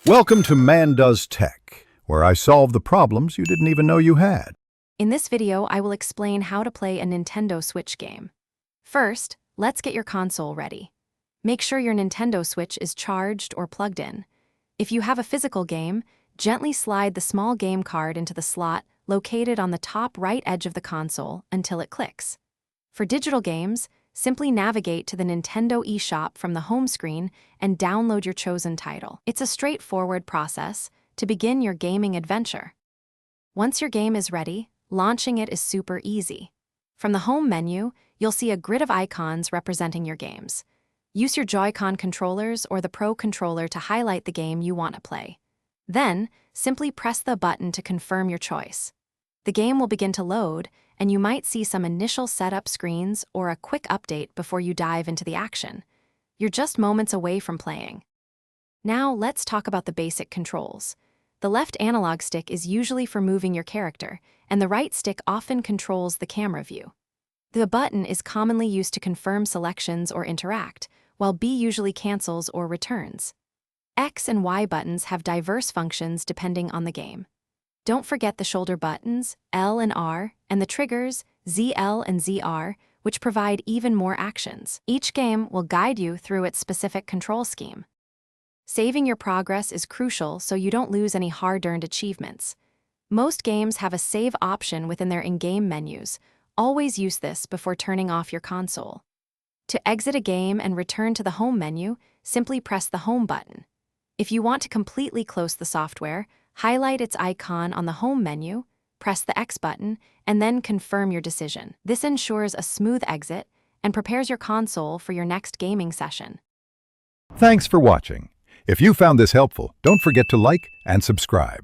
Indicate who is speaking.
Speaker 1: Welcome to Man Does Tech, where I solve the problems you didn't even know you had.
Speaker 2: In this video, I will explain how to play a Nintendo Switch game. First, let's get your console ready. Make sure your Nintendo Switch is charged or plugged in. If you have a physical game, gently slide the small game card into the slot located on the top right edge of the console until it clicks. For digital games, simply navigate to the Nintendo eShop from the home screen and download your chosen title. It's a straightforward process to begin your gaming adventure. Once your game is ready, launching it is super easy. From the home menu, you'll see a grid of icons representing your games. Use your Joy-Con controllers or the Pro controller to highlight the game you want to play. Then, simply press the button to confirm your choice. The game will begin to load, and you might see some initial setup screens or a quick update before you dive into the action. You're just moments away from playing. Now, let's talk about the basic controls. The left analog stick is usually for moving your character, and the right stick often controls the camera view. The button is commonly used to confirm selections or interact, while B usually cancels or returns. X and Y buttons have diverse functions depending on the game. Don't forget the shoulder buttons, L and R, and the triggers, ZL and ZR, which provide even more actions. Each game will guide you through its specific control scheme. Saving your progress is crucial so you don't lose any hard-earned achievements. Most games have a save option within their in-game menus. Always use this before turning off your console. To exit a game and return to the home menu, simply press the home button. If you want to completely close the software, highlight its icon on the home menu, press the X button, and then confirm your decision. This ensures a smooth exit and prepares your console for your next gaming session.
Speaker 1: Thanks for watching. If you found this helpful, don't forget to like and subscribe.